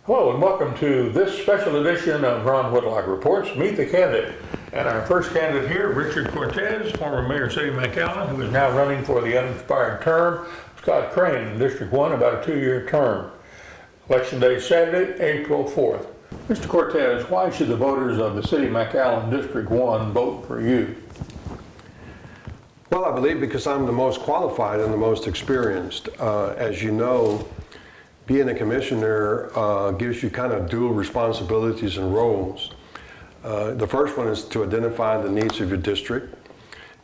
Hello and welcome to this special edition of Ron Whitlock Reports, Meet the Candidate. And our first candidate here, Richard Cortez, former Mayor of City of McAllen, who is now running for the unexpired term. Scott Crane, District 1, about a 2-year term. Election day Saturday, April 4th. Mr. Cortez, why should the voters of the City of McAllen District 1 vote for you? Well, I believe because I'm the most qualified and the most experienced. As you know, being a commissioner gives you kind of dual responsibilities and roles. The first one is to identify the needs of your district,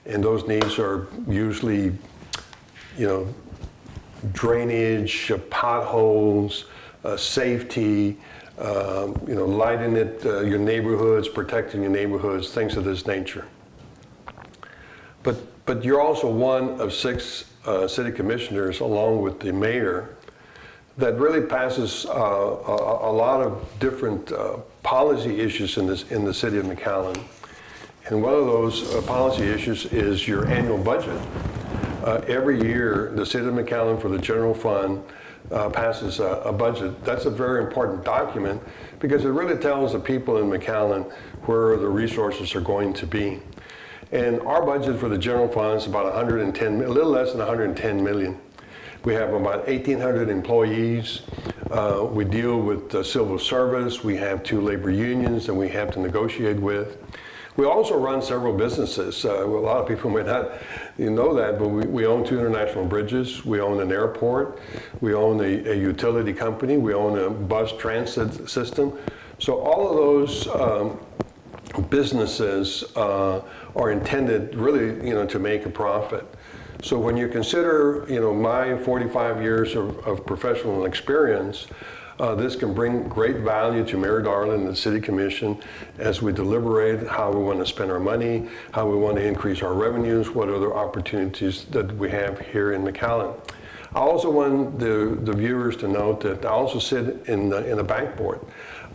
and those needs are usually, drainage, potholes, safety, lighting it, your neighborhoods, protecting your neighborhoods, things of this nature. But you're also one of 6 city commissioners, along with the mayor, that really passes a lot of different policy issues in the city of McAllen. And one of those policy issues is your annual budget. Every year, the city of McAllen, for the general fund, passes a budget. That's a very important document because it really tells the people in McAllen where the resources are going to be. And our budget for the general fund is about a little less than 110 million. We have about 1,800 employees. We deal with civil service. We have 2 labor unions that we have to negotiate with. We also run several businesses. A lot of people might not know that, but we own 2 international bridges. We own an airport. We own a utility company. We own a bus transit system. So all of those businesses are intended really, to make a profit. So when you consider, my 45 years of professional experience, this can bring great value to Mayor Darling and the City Commission as we deliberate how we want to spend our money, how we want to increase our revenues, what other opportunities that we have here in McAllen. I also want the viewers to note that I also sit in a bank board.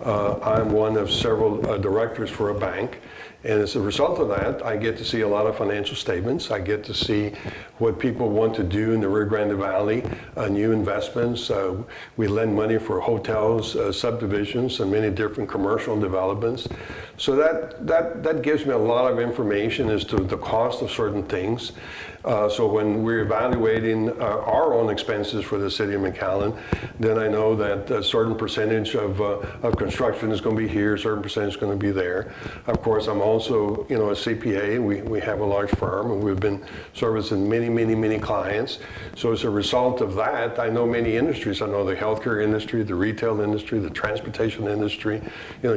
I'm one of several directors for a bank. And as a result of that, I get to see a lot of financial statements. I get to see what people want to do in the Rio Grande Valley, new investments. We lend money for hotels, subdivisions, and many different commercial developments. So that gives me a lot of information as to the cost of certain things. So when we're evaluating our own expenses for the city of McAllen, then I know that a certain percentage of construction is going to be here, a certain percentage is going to be there. Of course, I'm also, a CPA. We have a large firm, and we've been servicing many clients. So as a result of that, I know many industries. I know the healthcare industry, the retail industry, the transportation industry,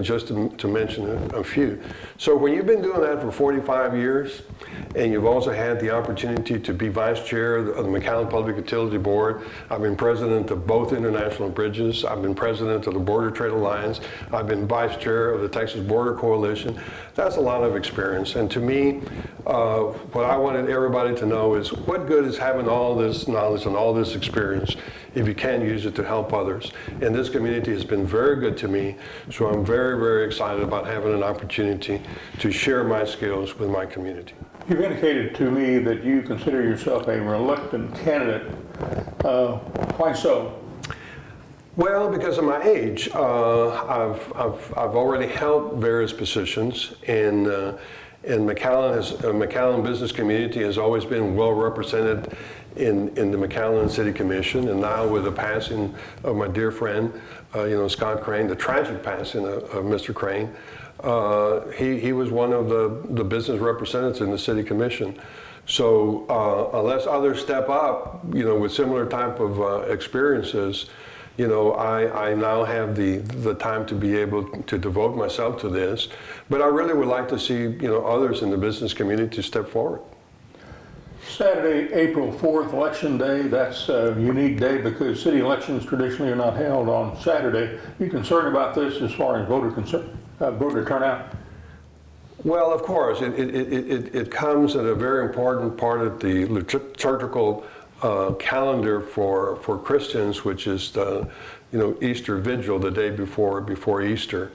just to mention a few. So when you've been doing that for 45 years, and you've also had the opportunity to be vice chair of the McAllen Public Utility Board. I've been president of both international bridges. I've been president of the Border Trade Alliance. I've been vice chair of the Texas Border Coalition. That's a lot of experience. And to me, what I wanted everybody to know is what good is having all this knowledge and all this experience if you can't use it to help others. And this community has been very good to me, so I'm very excited about having an opportunity to share my skills with my community. You've indicated to me that you consider yourself a reluctant candidate. Why so? Well, because of my age, I've already held various positions, and McAllen business community has always been well represented in the McAllen City Commission, and now with the passing of my dear friend, Scott Crane, the tragic passing of Mr. Crane. He was one of the business representatives in the City Commission. So unless others step up, with similar type of experiences, I now have the time to be able to devote myself to this. But I really would like to see, others in the business community step forward. Saturday, April 4th, Election Day. That's a unique day because city elections traditionally are not held on Saturday. Are you concerned about this as far as voter turnout? Well, of course, it comes at a very important part of the liturgical calendar for Christians, which is the Easter Vigil, the day before Easter.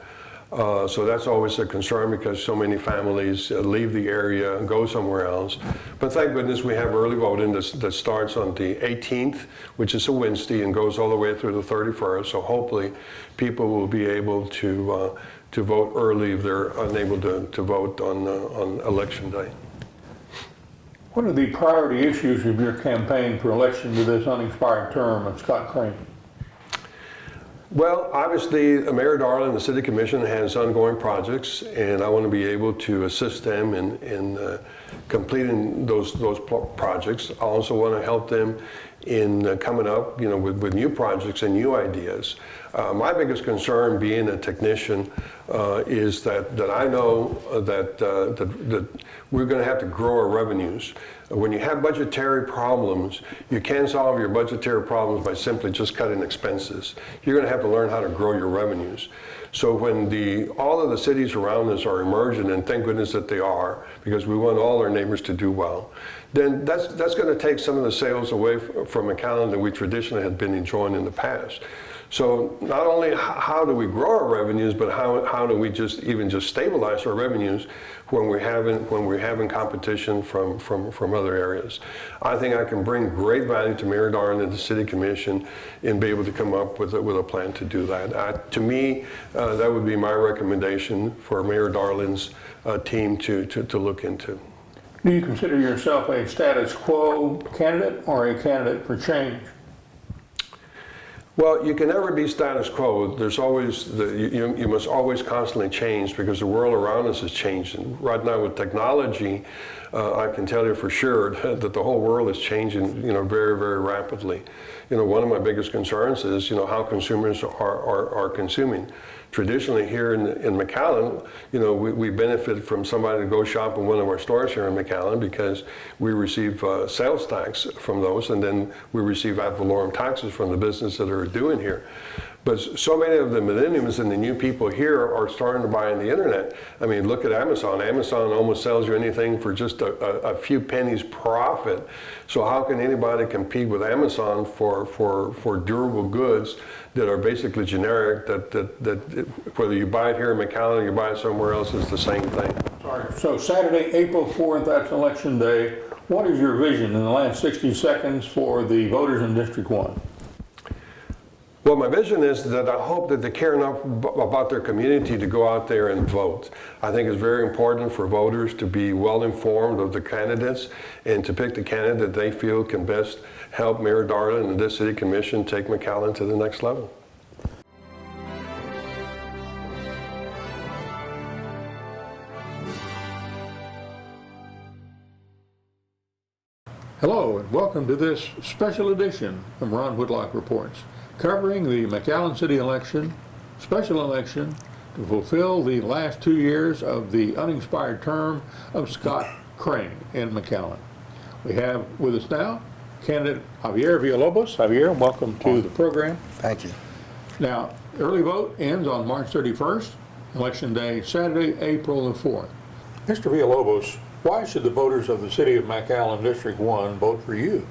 So that's always a concern because so many families leave the area and go somewhere else. But thank goodness we have early voting that starts on the 18th, which is a Wednesday, and goes all the way through the 31st. So hopefully people will be able to vote early if they're unable to vote on election day. What are the priority issues of your campaign for election to this unexpired term of Scott Crane? Well, obviously, Mayor Darling, the City Commission has ongoing projects, and I want to be able to assist them in completing those projects. I also want to help them in coming up, with new projects and new ideas. My biggest concern, being a technician, is that I know that we're going to have to grow our revenues. When you have budgetary problems, you can't solve your budgetary problems by simply just cutting expenses. You're going to have to learn how to grow your revenues. So when all of the cities around us are emerging, and thank goodness that they are, because we want all our neighbors to do well, then that's going to take some of the sales away from McAllen that we traditionally had been enjoying in the past. So not only how do we grow our revenues, but how do we just stabilize our revenues when we're having competition from other areas. I think I can bring great value to Mayor Darling and the City Commission and be able to come up with a plan to do that. To me, that would be my recommendation for Mayor Darling's team to look into. Do you consider yourself a status quo candidate or a candidate for change? Well, you can never be status quo. There's always you must always constantly change because the world around us is changing. Right now with technology, I can tell you for sure that the whole world is changing, very, very rapidly. One of my biggest concerns is, how consumers are consuming. Traditionally here in McAllen, we benefit from somebody to go shop in one of our stores here in McAllen because we receive sales tax from those, and then we receive ad valorem taxes from the business that are doing here. But so many of the millennials and the new people here are starting to buy on the internet. I mean, look at Amazon. Amazon almost sells you anything for just a few pennies profit. So how can anybody compete with Amazon for durable goods that are basically generic, that whether you buy it here in McAllen or you buy it somewhere else is the same thing? Sorry. So Saturday, April 4th, that's Election Day. What is your vision in the last 60 seconds for the voters in District 1? Well, my vision is that I hope that they care enough about their community to go out there and vote. I think it's very important for voters to be well informed of the candidates and to pick the candidate they feel can best help Mayor Darling and this City Commission take McAllen to the next level. Hello and welcome to this special edition of Ron Whitlock Reports, covering the McAllen City election, special election, to fulfill the last 2 years of the unexpired term of Scott Crane in McAllen. We have with us now candidate Javier Villalobos. Javier, welcome to the program. Thank you. Now, early vote ends on March 31st, Election Day, Saturday, April the 4th. Mr. Villalobos, why should the voters of the city of McAllen, District 1, vote for you?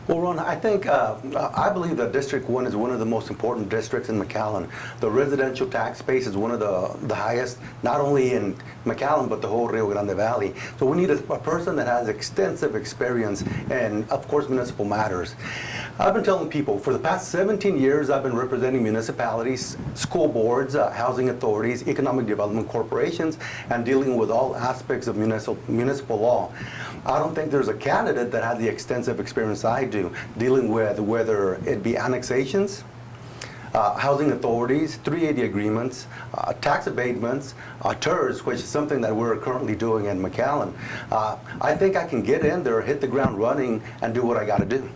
Well, Ron, I think, I believe that District 1 is one of the most important districts in McAllen. The residential tax base is one of the highest, not only in McAllen, but the whole Rio Grande Valley. So we need a person that has extensive experience in, of course, municipal matters. I've been telling people, for the past 17 years, I've been representing municipalities, school boards, housing authorities, economic development corporations, and dealing with all aspects of municipal law. I don't think there's a candidate that has the extensive experience I do, dealing with whether it be annexations, housing authorities, 380 agreements, tax abatements, TERS, which is something that we're currently doing in McAllen. I think I can get in there, hit the ground running, and do what I got to do.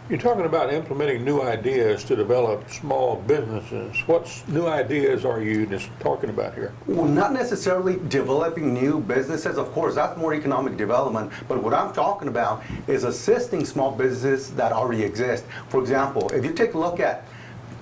You're talking about implementing new ideas to develop small businesses. What new ideas are you just talking about here? Well, not necessarily developing new businesses. Of course, that's more economic development. But what I'm talking about is assisting small businesses that already exist. For example, if you take a look at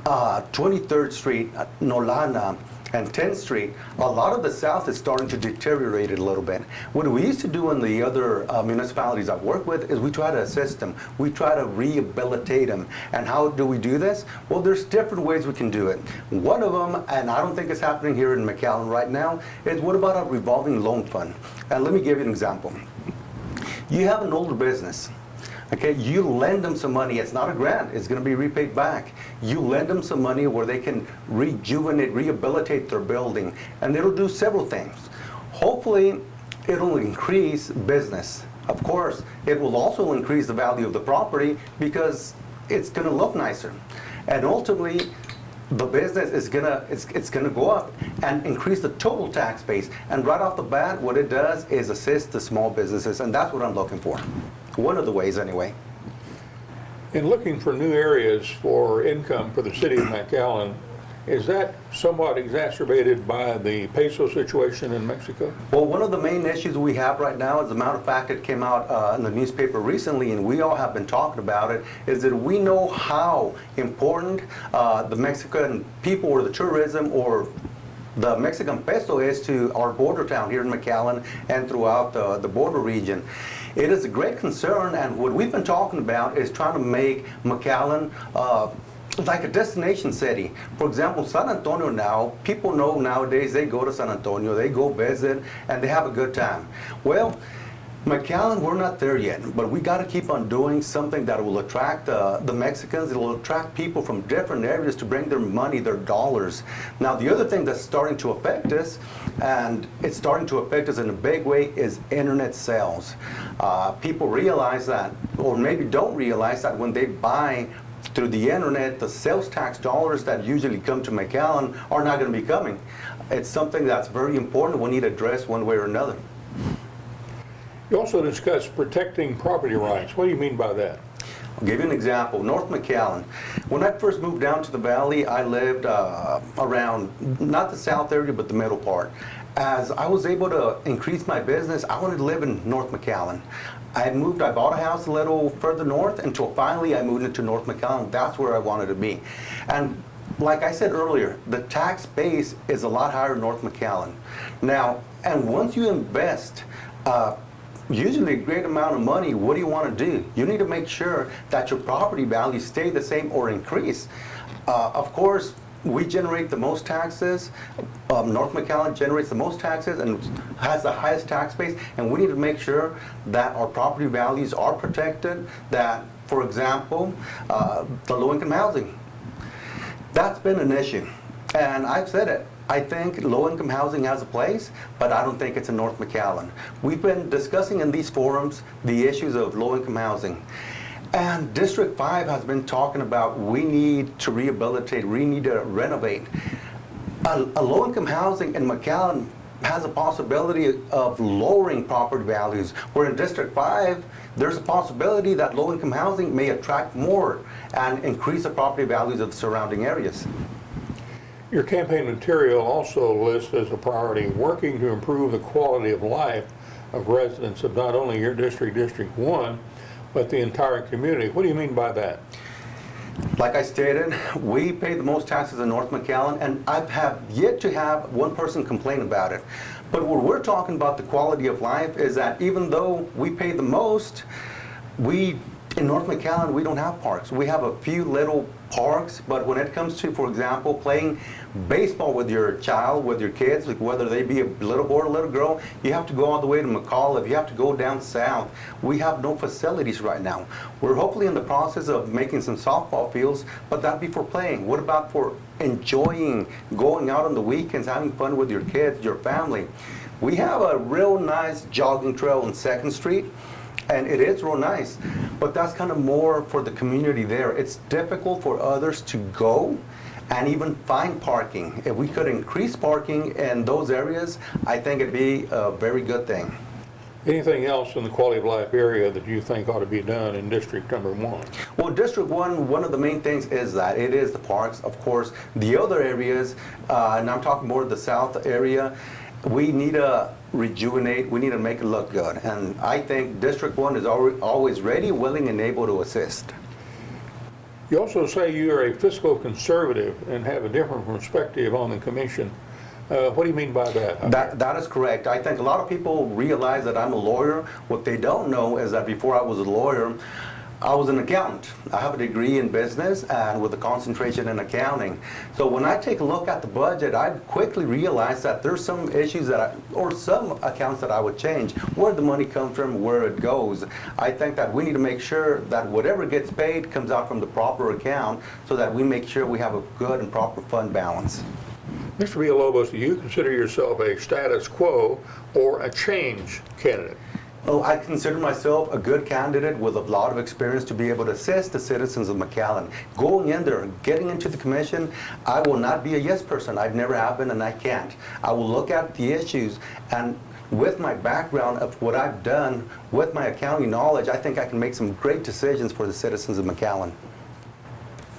23rd Street, Nolana, and 10th Street, a lot of the south is starting to deteriorate a little bit. What we used to do in the other municipalities I work with is we try to assist them. We try to rehabilitate them. And how do we do this? Well, there's different ways we can do it. One of them, and I don't think it's happening here in McAllen right now, is what about a revolving loan fund? And let me give you an example. You have an older business. Okay, you lend them some money. It's not a grant. It's going to be repaid back. You lend them some money where they can rejuvenate, rehabilitate their building, and it'll do several things. Hopefully, it'll increase business. Of course, it will also increase the value of the property because it's going to look nicer. And ultimately, the business is it's gonna go up and increase the total tax base. And right off the bat, what it does is assist the small businesses, and that's what I'm looking for. One of the ways, anyway. In looking for new areas for income for the city of McAllen, is that somewhat exacerbated by the peso situation in Mexico? Well, one of the main issues we have right now, as a matter of fact, it came out in the newspaper recently, and we all have been talking about it, is that we know how important the Mexican people or the tourism or the Mexican peso is to our border town here in McAllen and throughout the border region. It is a great concern, and what we've been talking about is trying to make McAllen like a destination city. For example, San Antonio now, people know nowadays they go to San Antonio, they go visit, and they have a good time. Well, McAllen, we're not there yet, but we got to keep on doing something that will attract the Mexicans. It will attract people from different areas to bring their money, their dollars. Now, the other thing that's starting to affect us, and it's starting to affect us in a big way, is internet sales. People realize that, or maybe don't realize that when they buy through the internet, the sales tax dollars that usually come to McAllen are not going to be coming. It's something that's very important we need to address one way or another. You also discussed protecting property rights. What do you mean by that? I'll give you an example. North McAllen. When I first moved down to the valley, I lived around, not the south area, but the middle part. As I was able to increase my business, I wanted to live in North McAllen. I bought a house a little further north until finally I moved into North McAllen. That's where I wanted to be. And like I said earlier, the tax base is a lot higher in North McAllen. Now, and once you invest, usually a great amount of money, what do you want to do? You need to make sure that your property values stay the same or increase. Of course, we generate the most taxes. North McAllen generates the most taxes and has the highest tax base, and we need to make sure that our property values are protected, that, for example, the low-income housing. That's been an issue, and I've said it. I think low-income housing has a place, but I don't think it's in North McAllen. We've been discussing in these forums the issues of low-income housing. And District 5 has been talking about we need to rehabilitate, we need to renovate. A low-income housing in McAllen has a possibility of lowering property values, where in District 5, there's a possibility that low-income housing may attract more and increase the property values of the surrounding areas. Your campaign material also lists as a priority working to improve the quality of life of residents of not only your district, District 1, but the entire community. What do you mean by that? Like I stated, we pay the most taxes in North McAllen, and I have yet to have one person complain about it. But what we're talking about, the quality of life, is that even though we pay the most, in North McAllen, we don't have parks. We have a few little parks, but when it comes to, for example, playing baseball with your child, with your kids, like whether they be a little boy or a little girl, you have to go all the way to McAuliffe. You have to go down south. We have no facilities right now. We're hopefully in the process of making some softball fields, but that'd be for playing. What about for enjoying, going out on the weekends, having fun with your kids, your family? We have a real nice jogging trail on 2nd Street. And it is real nice, but that's kind of more for the community there. It's difficult for others to go and even find parking. If we could increase parking in those areas, I think it'd be a very good thing. Anything else in the quality of life area that you think ought to be done in District number 1? Well, District 1, one of the main things is that it is the parks, of course. The other areas, and I'm talking more of the south area, we need to rejuvenate, we need to make it look good. And I think District 1 is always ready, willing, and able to assist. You also say you are a fiscal conservative and have a different perspective on the commission. What do you mean by that? That is correct. I think a lot of people realize that I'm a lawyer. What they don't know is that before I was a lawyer, I was an accountant. I have a degree in business and with a concentration in accounting. So when I take a look at the budget, I quickly realized that there's some issues or some accounts that I would change, where the money comes from, where it goes. I think that we need to make sure that whatever gets paid comes out from the proper account so that we make sure we have a good and proper fund balance. Mr. Villalobos, do you consider yourself a status quo or a change candidate? Oh, I consider myself a good candidate with a lot of experience to be able to assist the citizens of McAllen. Going in there, getting into the commission, I will not be a yes person. I've never have been and I can't. I will look at the issues, and with my background of what I've done, with my accounting knowledge, I think I can make some great decisions for the citizens of McAllen.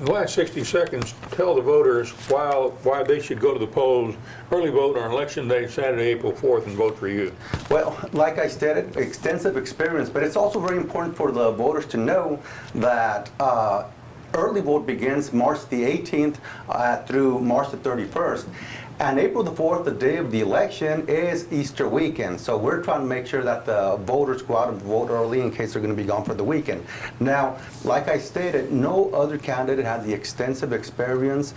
In the last 60 seconds, tell the voters why they should go to the polls, early vote on Election Day, Saturday, April 4th, and vote for you. Well, like I stated, extensive experience, but it's also very important for the voters to know that early vote begins March the 18th through March the 31st. And April the 4th, the day of the election, is Easter weekend. So we're trying to make sure that the voters go out and vote early in case they're going to be gone for the weekend. Now, like I stated, no other candidate had the extensive experience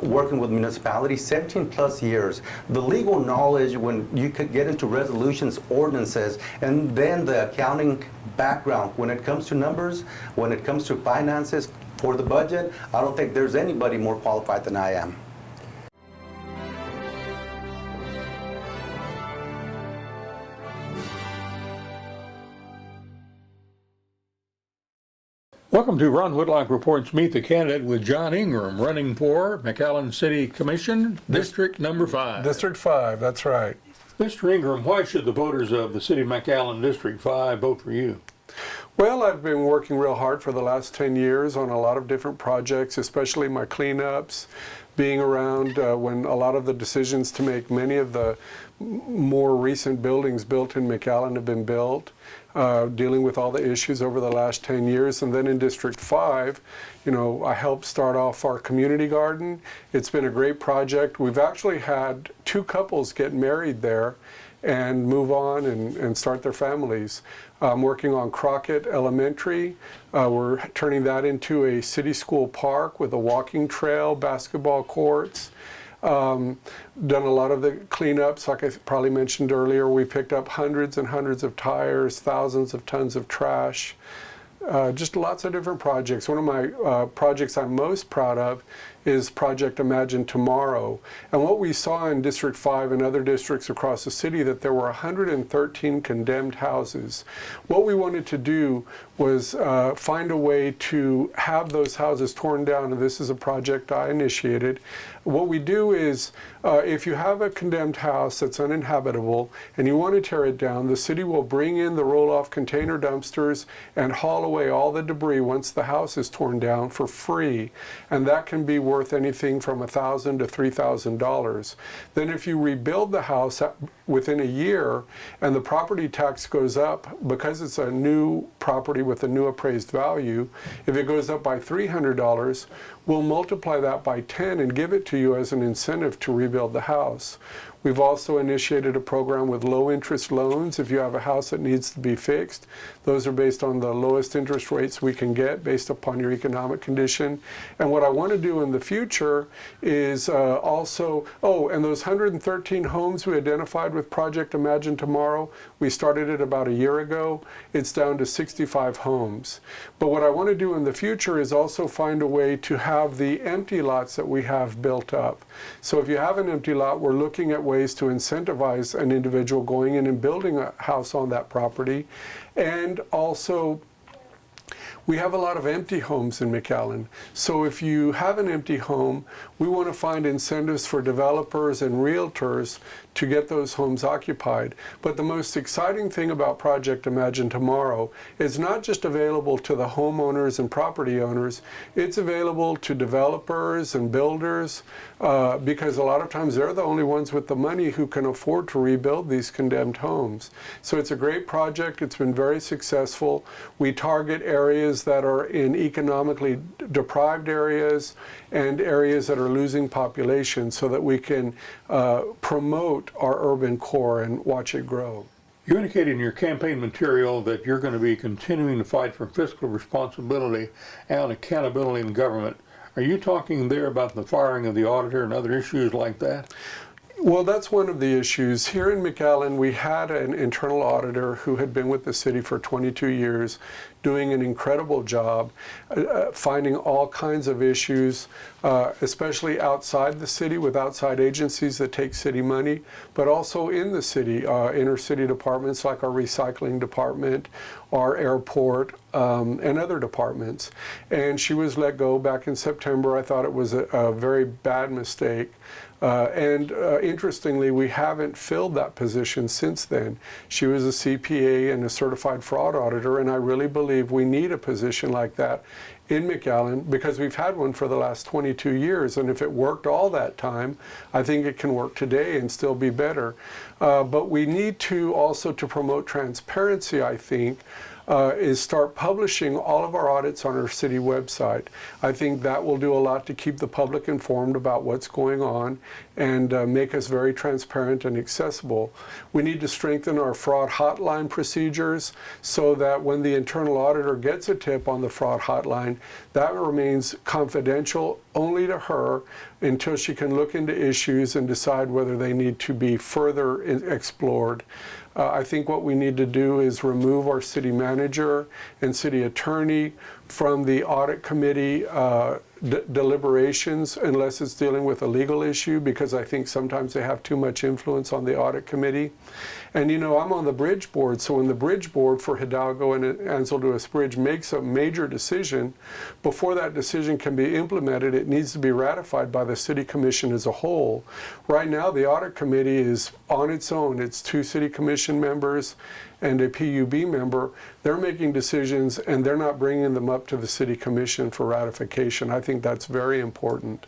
working with municipalities, 17 plus years. The legal knowledge when you could get into resolutions, ordinances, and then the accounting background when it comes to numbers, when it comes to finances for the budget, I don't think there's anybody more qualified than I am. Welcome to Ron Whitlock Reports Meet the Candidate with John Ingram, running for McAllen City Commission, District Number 5. District 5, that's right. Mr. Ingram, why should the voters of the City of McAllen District 5 vote for you? Well, I've been working real hard for the last 10 years on a lot of different projects, especially my cleanups, being around when a lot of the decisions to make many of the more recent buildings built in McAllen have been built. Dealing with all the issues over the last 10 years. And then in District 5, you know, I helped start off our community garden. It's been a great project. We've actually had 2 couples get married there and move on and start their families. I'm working on Crockett Elementary. We're turning that into a city school park with a walking trail, basketball courts. Done a lot of the cleanups, like I probably mentioned earlier. We picked up hundreds and hundreds of tires, thousands of tons of trash, just lots of different projects. One of my projects I'm most proud of is Project Imagine Tomorrow. And what we saw in District 5 and other districts across the city, that there were 113 condemned houses. What we wanted to do was find a way to have those houses torn down, and this is a project I initiated. What we do is, if you have a condemned house that's uninhabitable and you want to tear it down, the city will bring in the roll-off container dumpsters and haul away all the debris once the house is torn down for free. And that can be worth anything from $1,000 to $3,000. Then if you rebuild the house within a year and the property tax goes up, because it's a new property with a new appraised value, if it goes up by $300, we'll multiply that by 10 and give it to you as an incentive to rebuild the house. We've also initiated a program with low interest loans. If you have a house that needs to be fixed, those are based on the lowest interest rates we can get based upon your economic condition. And what I want to do in the future is and those 113 homes we identified with Project Imagine Tomorrow, we started it about a year ago. It's down to 65 homes. But what I want to do in the future is also find a way to have the empty lots that we have built up. So if you have an empty lot, we're looking at ways to incentivize an individual going in and building a house on that property. And also, we have a lot of empty homes in McAllen. So if you have an empty home, we want to find incentives for developers and realtors to get those homes occupied. But the most exciting thing about Project Imagine Tomorrow is not just available to the homeowners and property owners, it's available to developers and builders, because a lot of times they're the only ones with the money who can afford to rebuild these condemned homes. So it's a great project. It's been very successful. We target areas that are in economically deprived areas and areas that are losing population so that we can promote our urban core and watch it grow. You indicated in your campaign material that you're going to be continuing to fight for fiscal responsibility and accountability in government. Are you talking there about the firing of the auditor and other issues like that? Well, that's one of the issues. Here in McAllen, we had an internal auditor who had been with the city for 22 years, doing an incredible job, finding all kinds of issues, especially outside the city with outside agencies that take city money, but also in the city, inner city departments like our recycling department, our airport, and other departments. And she was let go back in September. I thought it was a very bad mistake. Interestingly, we haven't filled that position since then. She was a CPA and a certified fraud auditor, and I really believe we need a position like that in McAllen because we've had one for the last 22 years, and if it worked all that time, I think it can work today and still be better. But we need to also to promote transparency, I think, is start publishing all of our audits on our city website. I think that will do a lot to keep the public informed about what's going on and make us very transparent and accessible. We need to strengthen our fraud hotline procedures so that when the internal auditor gets a tip on the fraud hotline, that remains confidential only to her until she can look into issues and decide whether they need to be further explored. I think what we need to do is remove our city manager and city attorney from the audit committee deliberations unless it's dealing with a legal issue, because I think sometimes they have too much influence on the audit committee. And you know, I'm on the bridge board, so when the bridge board for Hidalgo and Anzalduas Bridge makes a major decision, before that decision can be implemented, it needs to be ratified by the city commission as a whole. Right now, the audit committee is on its own. It's 2 city commission members and a PUB member. They're making decisions and they're not bringing them up to the city commission for ratification. I think that's very important.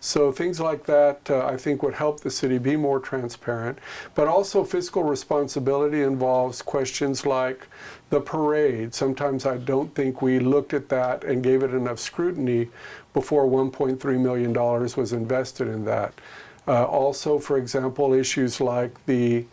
So things like that I think would help the city be more transparent. But also fiscal responsibility involves questions like the parade. Sometimes I don't think we looked at that and gave it enough scrutiny before $1.3 million was invested in that. Also, for example, issues like the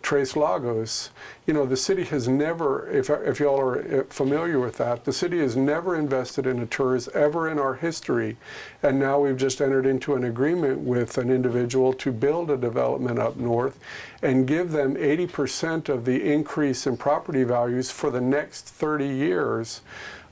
Tres Lagos. You know, the city has never, if y'all are familiar with that, the city has never invested in a TERS ever in our history. And now we've just entered into an agreement with an individual to build a development up north and give them 80% of the increase in property values for the next 30 years.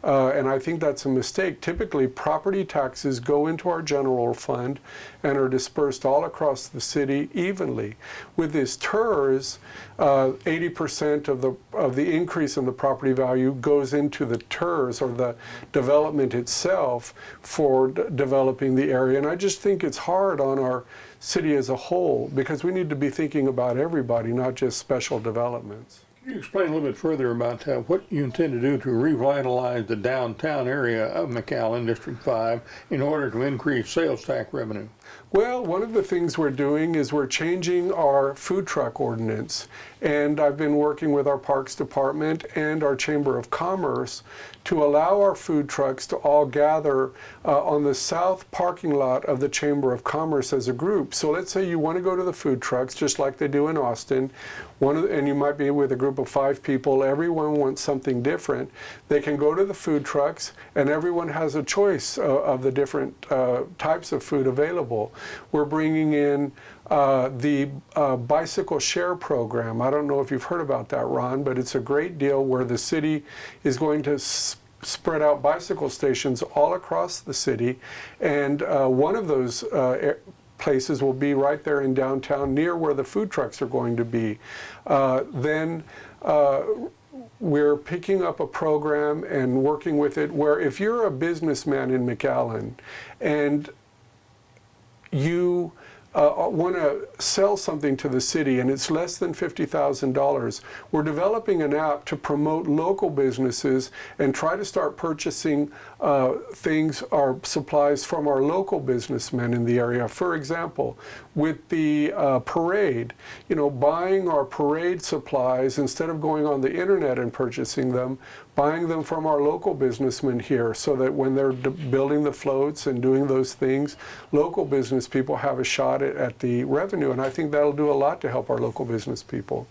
And I think that's a mistake. Typically, property taxes go into our general fund and are dispersed all across the city evenly. With this TERS, 80% of the increase in the property value goes into the TERS, or the development itself, for developing the area. And I just think it's hard on our city as a whole, because we need to be thinking about everybody, not just special developments. Can you explain a little bit further about what you intend to do to revitalize the downtown area of McAllen, District 5, in order to increase sales tax revenue? Well, one of the things we're doing is we're changing our food truck ordinance. And I've been working with our Parks Department and our Chamber of Commerce to allow our food trucks to all gather on the south parking lot of the Chamber of Commerce as a group. So let's say you want to go to the food trucks, just like they do in Austin, and you might be with a group of 5 people. Everyone wants something different. They can go to the food trucks, and everyone has a choice of the different types of food available. We're bringing in the bicycle share program. I don't know if you've heard about that, Ron, but it's a great deal where the city is going to spread out bicycle stations all across the city, and one of those places will be right there in downtown near where the food trucks are going to be. Then we're picking up a program and working with it where if you're a businessman in McAllen and you want to sell something to the city and it's less than $50,000, we're developing an app to promote local businesses and try to start purchasing things or supplies from our local businessmen in the area. For example, with the parade, buying our parade supplies instead of going on the internet and purchasing them, buying them from our local businessmen here, so that when they're building the floats and doing those things, local business people have a shot at the revenue. And I think that'll do a lot to help our local business people.